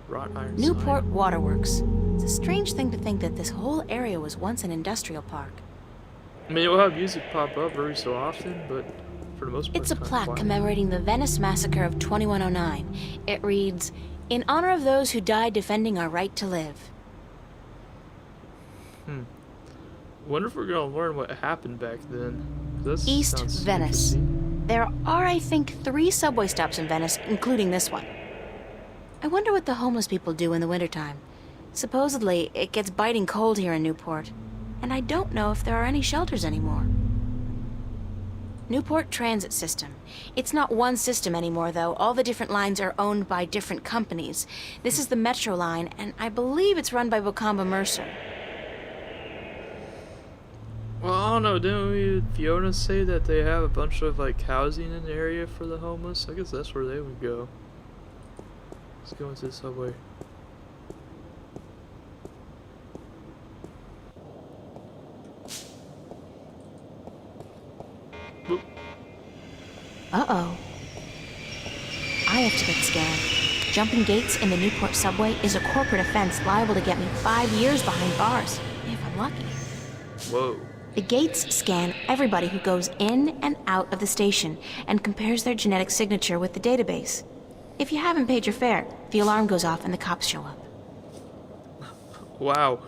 Wrought iron Newport sign. Waterworks. It's a strange thing to think that this whole area was once an industrial park. I mean, you'll have music pop up every so often, but for the most part, It's a kinda plaque quiet. commemorating the Venice massacre of 2109. It reads, "In honor of those who died defending our right to live." Wonder if we're gonna learn what happened back then. This East sounds Venice. interesting. There are, I think, 3 subway stops in Venice, including this one. I wonder what the homeless people do in the wintertime. Supposedly, it gets biting cold here in Newport, and I don't know if there are any shelters anymore. Newport Transit System. It's not one system anymore, though. All the different lines are owned by different companies. This is the Metro line, and I believe it's run by Bocamba Mercer. Well, I don't know, didn't we, Fiona, say that they have a bunch of, like, housing in the area for the homeless? I guess that's where they would go. Let's go into the subway. Boop. Uh-oh. I have to get scanned. Jumping gates in the Newport subway is a corporate offense liable to get me 5 years behind bars, if I'm lucky. Whoa. The gates scan everybody who goes in and out of the station and compares their genetic signature with the database. If you haven't paid your fare, the alarm goes off and the cops show up. Wow.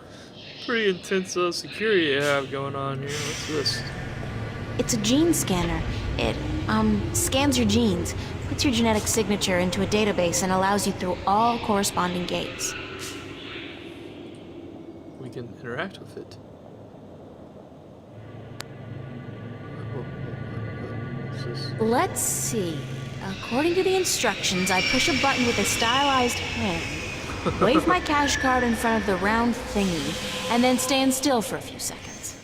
Pretty intense security you have going on here. What's this? It's a gene scanner. It, scans your genes, puts your genetic signature into a database, and allows you through all corresponding gates. We can interact with it. What's this? Let's see. According to the instructions, I push a button with a stylized hand, wave my cash card in front of the round thingy, and then stand still for a few seconds.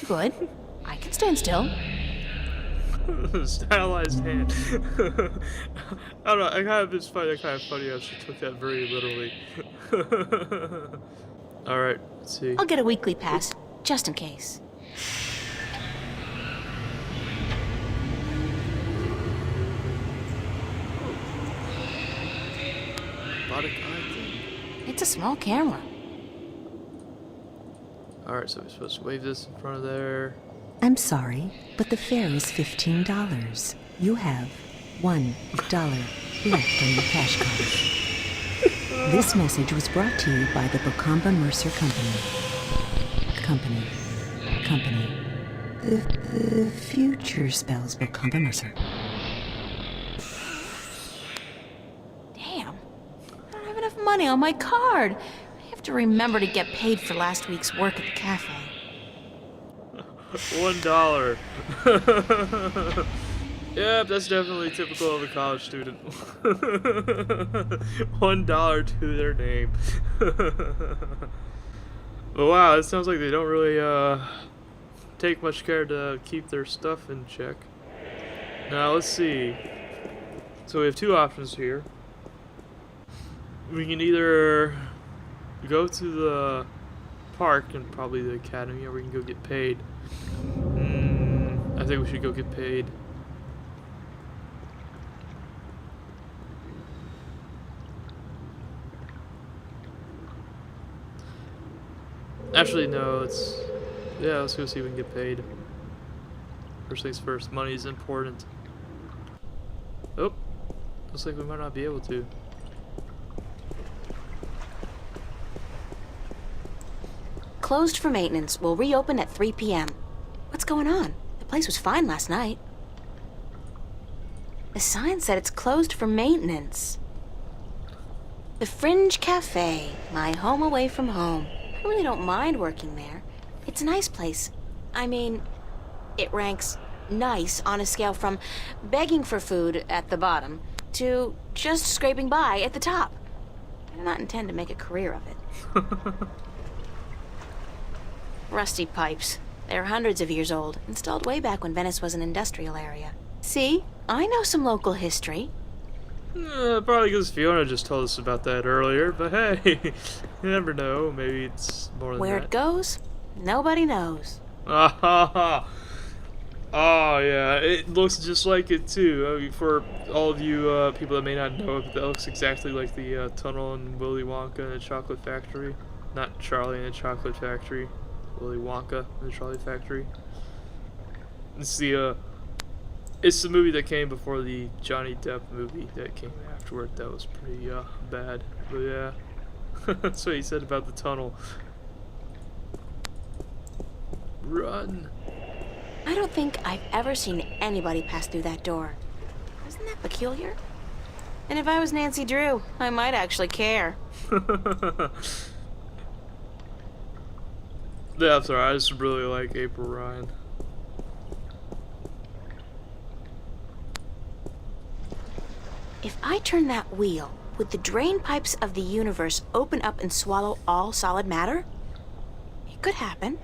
Good. I can stand still. Stylized hand. I don't know, I kind of just find that kind of funny how she took that very literally. Alright, let's see. I'll get a weekly pass, just in case. Robotic eye thing. It's a small camera. Alright, so we're supposed to wave this in front of there. I'm sorry, but the fare is $15. You have $1 left on your cash card. This message was brought to you by the Bocamba Mercer Company. Company. The future spells Bocamba Mercer. Damn. I don't have enough money on my card. I have to remember to get paid for last week's work at the cafe. $1. Yep, that's definitely typical of a college student. $1 to their name. But wow, it sounds like they don't really take much care to keep their stuff in check. Now let's see. So we have 2 options here. We can either go to the park and probably the academy, or we can go get paid. I think we should go get paid. Actually, no, let's go see if we can get paid. First things first, money is important. Oh, looks like we might not be able to. Closed for maintenance. Will reopen at 3 p.m. What's going on? The place was fine last night. The sign said it's closed for maintenance. The Fringe Cafe, my home away from home. I really don't mind working there. It's a nice place. I mean, it ranks nice on a scale from begging for food at the bottom to just scraping by at the top. I do not intend to make a career of it. Rusty pipes. They're hundreds of years old, installed way back when Venice was an industrial area. See? I know some local history. Probably because Fiona just told us about that earlier, but hey, you never know. Maybe it's more than Where that. it goes, nobody knows. Oh yeah, it looks just like it too. I mean, for all of you people that may not know it, that looks exactly like the tunnel in Willy Wonka and the Chocolate Factory. Not Charlie and the Chocolate Factory. Willy Wonka and the Charlie Factory. It's the movie that came before the Johnny Depp movie that came afterward. That was pretty bad. But yeah, that's what he said about the tunnel. Run. I don't think I've ever seen anybody pass through that door. Isn't that peculiar? And if I was Nancy Drew, I might actually care. Yeah, I'm sorry, I just really like April Ryan. If I turn that wheel, would the drain pipes of the universe open up and swallow all solid matter? It could happen.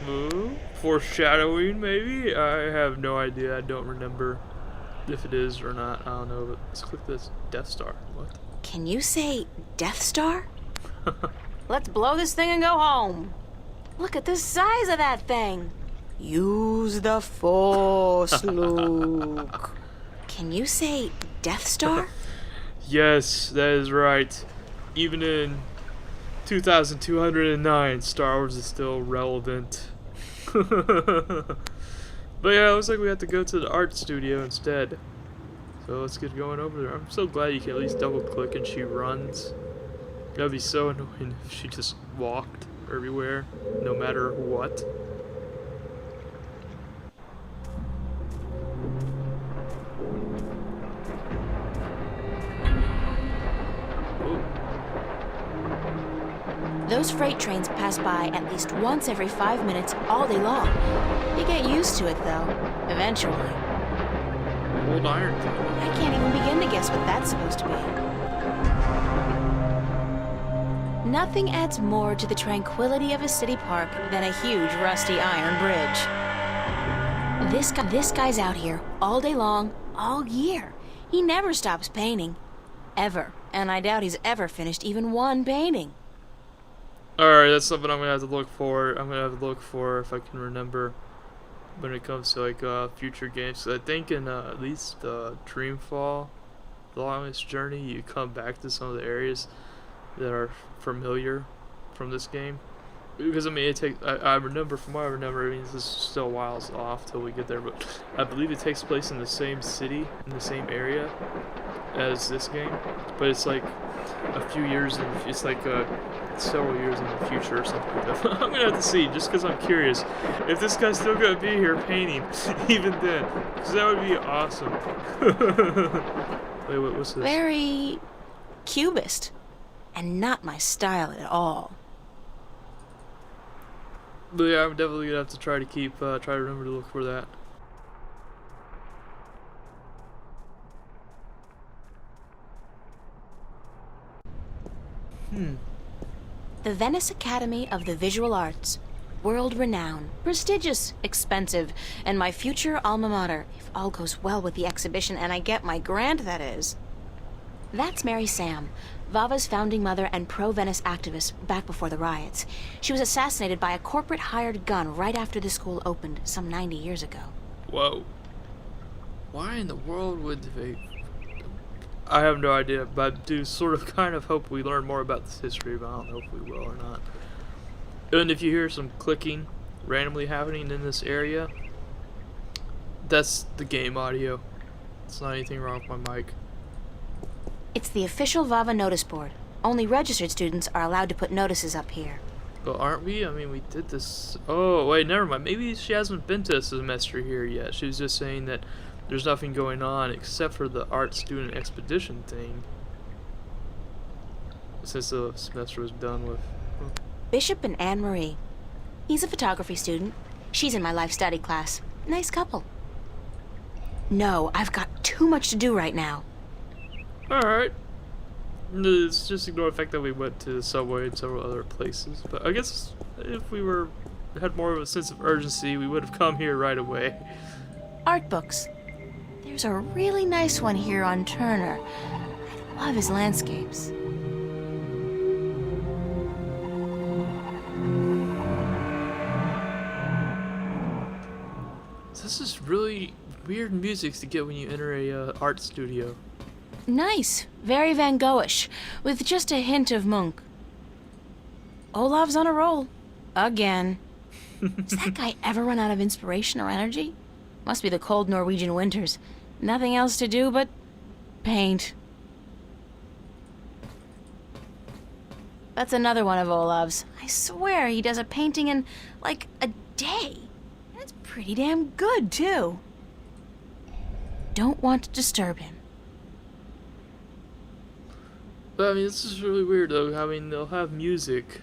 Ooh, foreshadowing, maybe? I have no idea. I don't remember if it is or not. I don't know, but let's click this Death Star. What? Can you say Death Star? Let's blow this thing and go home. Look at the size of that thing. Use the Force, Luke. Can you say Death Star? Yes, that is right. Even in 2209, Star Wars is still relevant. But yeah, it looks like we have to go to the art studio instead. So let's get going over there. I'm so glad you can at least double click and she runs. That'd be so annoying if she just walked everywhere, no matter what. Those freight trains pass by at least once every 5 minutes all day long. You get used to it, though, eventually. Old iron thing. I can't even begin to guess what that's supposed to be. Nothing adds more to the tranquility of a city park than a huge rusty iron bridge. This guy's out here all day long, all year. He never stops painting. Ever. And I doubt he's ever finished even one painting. Alright, that's something I'm gonna have to look for. I'm gonna have to look for if I can remember when it comes to like future games. So I think in at least Dreamfall, The Longest Journey, you come back to some of the areas that are familiar from this game. Because I mean, it takes. I remember from what I remember. I mean, this is still a while off till we get there, but I believe it takes place in the same city, in the same area as this game. But it's like a few years in. It's like several years in the future or something like that. I'm gonna have to see, just because I'm curious if this guy's still gonna be here painting even then, because that would be awesome. Wait, what's this? Very cubist, and not my style at all. But yeah, I'm definitely gonna have to try to try to remember to look for that. The Venice Academy of the Visual Arts. World-renowned, prestigious, expensive, and my future alma mater, if all goes well with the exhibition and I get my grant, that is. That's Mary Sam, Vava's founding mother and pro-Venice activist back before the riots. She was assassinated by a corporate hired gun right after the school opened some 90 years ago. Whoa. Why in the world would they... I have no idea, but I do sort of kind of hope we learn more about this history, but I don't know if we will or not. And if you hear some clicking randomly happening in this area, that's the game audio. It's not anything wrong with my mic. It's the official Vava notice board. Only registered students are allowed to put notices up here. Well, aren't we? I mean, we did this... Oh, wait, never mind. Maybe she hasn't been to a semester here yet. She was just saying that there's nothing going on except for the art student expedition thing. Since the semester was done with... Bishop and Anne Marie. He's a photography student. She's in my life study class. Nice couple. No, I've got too much to do right now. Alright. Let's just ignore the fact that we went to the subway and several other places. But I guess if we had more of a sense of urgency, we would have come here right away. Art books. There's a really nice one here on Turner. I love his landscapes. This is really weird music to get when you enter a art studio. Nice. Very Van Goghish, with just a hint of Munch. Olav's on a roll. Again. Does that guy ever run out of inspiration or energy? Must be the cold Norwegian winters. Nothing else to do but paint. That's another one of Olav's. I swear he does a painting in, like, a day. It's Pretty damn good, too. Don't want to disturb him. But I mean, this is really weird though. I mean, they'll have music,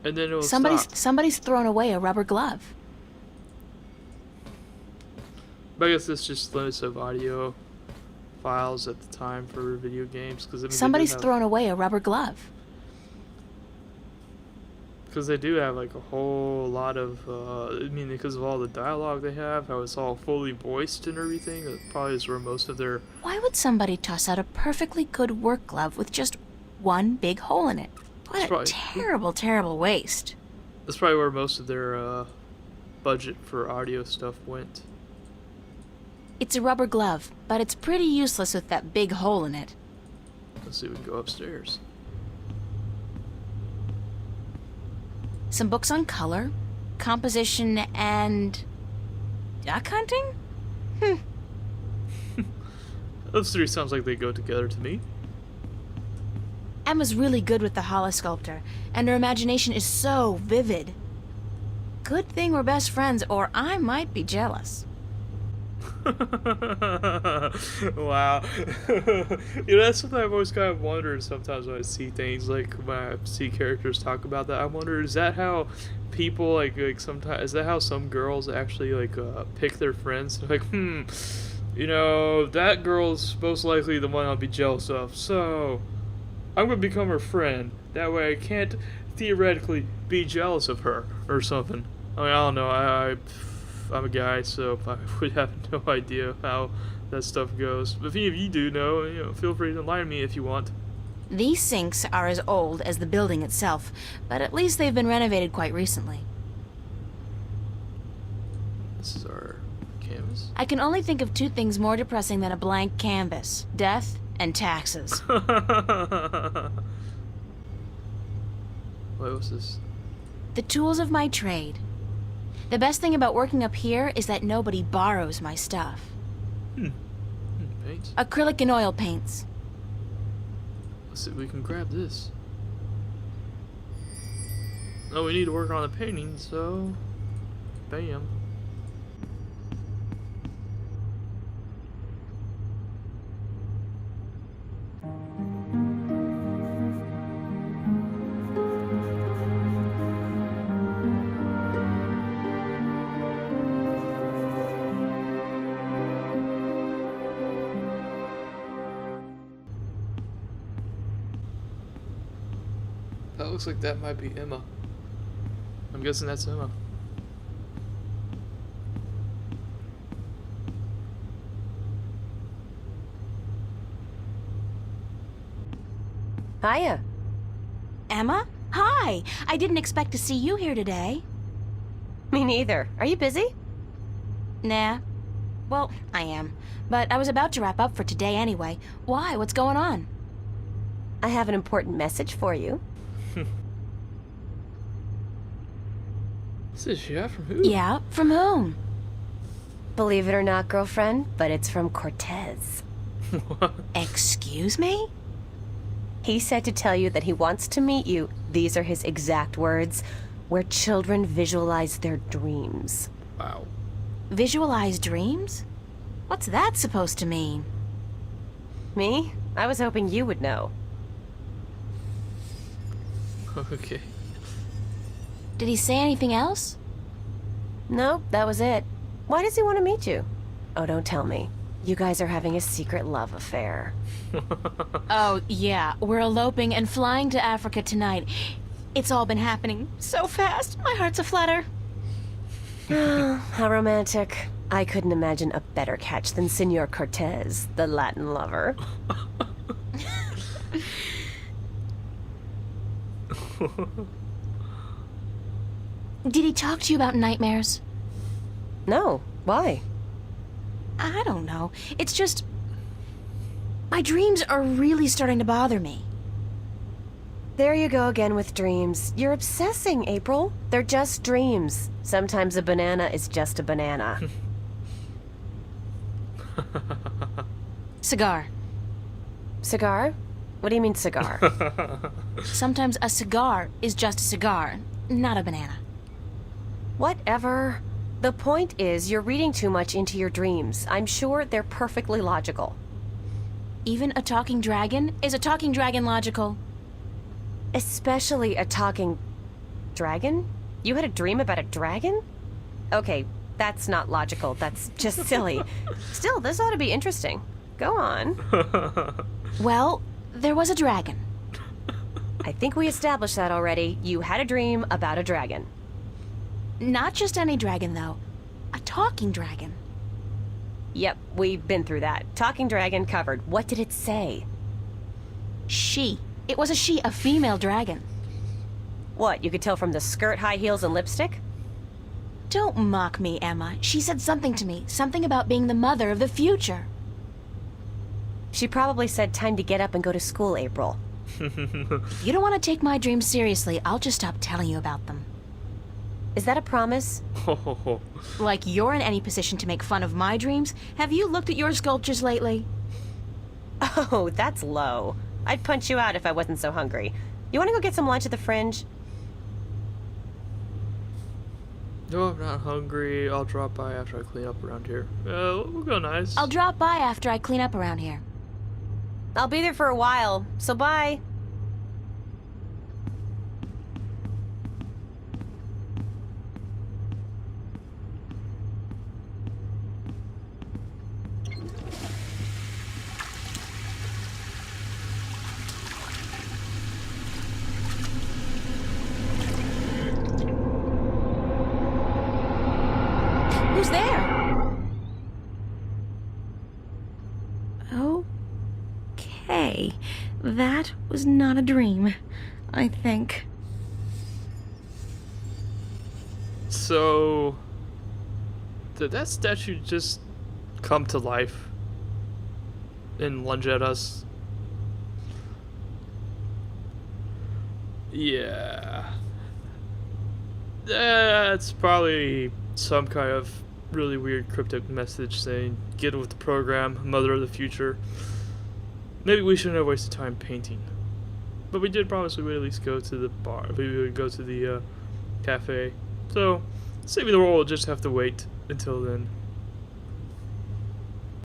and then it'll stop. Somebody's thrown away a rubber glove. But I guess this just limits of audio files at the time for video games, because I mean, Somebody's thrown away a rubber glove. Because they do have like a whole lot of, I mean, because of all the dialogue they have, how it's all fully voiced and everything, that probably is where most of their... Why would somebody toss out a perfectly good work glove with just one big hole in it? What a terrible, terrible waste. That's probably where most of their budget for audio stuff went. It's a rubber glove, but it's pretty useless with that big hole in it. Let's see if we can go upstairs. Some books on color, composition, and... duck hunting? Those three sounds like they go together to me. Emma's really good with the holosculptor, and her imagination is so vivid. Good thing we're best friends, or I might be jealous. Wow. You know, that's something I've always kind of wondered sometimes when I see things, like when I see characters talk about that. I wonder, is that how people like sometimes, is that how some girls actually like pick their friends? Like, you know, that girl's most likely the one I'll be jealous of, so I'm gonna become her friend. That way I can't theoretically be jealous of her or something. I mean, I don't know, I'm a guy, so I would have no idea how that stuff goes. But if any of you do know, you know, feel free to enlighten me if you want. These sinks are as old as the building itself, but at least they've been renovated quite recently. This is our canvas. I can only think of two things more depressing than a blank canvas: death and taxes. Wait, what's this? The tools of my trade. The best thing about working up here is that nobody borrows my stuff. Paints. Acrylic and oil paints. Let's see if we can grab this. Oh, we need to work on the painting, so... bam. That looks like that might be Emma. I'm guessing that's Emma. Hiya. Emma? Hi! I didn't expect to see you here today. Me neither. Are you busy? Nah. Well, I am. But I was about to wrap up for today anyway. Why? What's going on? I have an important message for you. This is yeah, from who? Yeah? From whom? Believe it or not, girlfriend, but it's from Cortez. Excuse me? He said to tell you that he wants to meet you, these are his exact words, where children visualize their dreams. Wow. Visualize dreams? What's that supposed to mean? Me? I was hoping you would know. Okay. Did he say anything else? Nope, that was it. Why does he want to meet you? Oh, don't tell me. You guys are having a secret love affair. Oh, yeah. We're eloping and flying to Africa tonight. It's all been happening so fast. My heart's aflutter. How romantic. I couldn't imagine a better catch than Senor Cortez, the Latin lover. Did he talk to you about nightmares? No. Why? I don't know. It's just... my dreams are really starting to bother me. There you go again with dreams. You're obsessing, April. They're just dreams. Sometimes a banana is just a banana. Cigar. Cigar? What do you mean cigar? Sometimes a cigar is just a cigar, not a banana. Whatever. The point is, you're reading too much into your dreams. I'm sure they're perfectly logical. Even a talking dragon? Is a talking dragon logical? Especially a talking dragon? You had a dream about a dragon? Okay, that's not logical. That's just silly. Still, this ought to be interesting. Go on. Well, there was a dragon. I think we established that already. You had a dream about a dragon. Not just any dragon, though. A talking dragon. Yep, we've been through that. Talking dragon covered. What did it say? She. It was a she, a female dragon. What, you could tell from the skirt, high heels, and lipstick? Don't mock me, Emma. She said something to me. Something about being the mother of the future. She probably said time to get up and go to school, April. If you don't want to take my dreams seriously, I'll just stop telling you about them. Is that a promise? Like you're in any position to make fun of my dreams? Have you looked at your sculptures lately? Oh, that's low. I'd punch you out if I wasn't so hungry. You want to go get some lunch at the Fringe? No, I'm not hungry. I'll drop by after I clean up around here. We'll go nice. I'll drop by after I clean up around here. I'll be there for a while, so bye. Who's there? Okay, that was not a dream, I think. So, did that statue just come to life and lunge at us? Yeah. That's probably some kind of really weird cryptic message saying, get with the program, mother of the future. Maybe we shouldn't have wasted time painting. But we did promise we would at least go to the bar. We would go to the cafe. So, saving the world will just have to wait until then.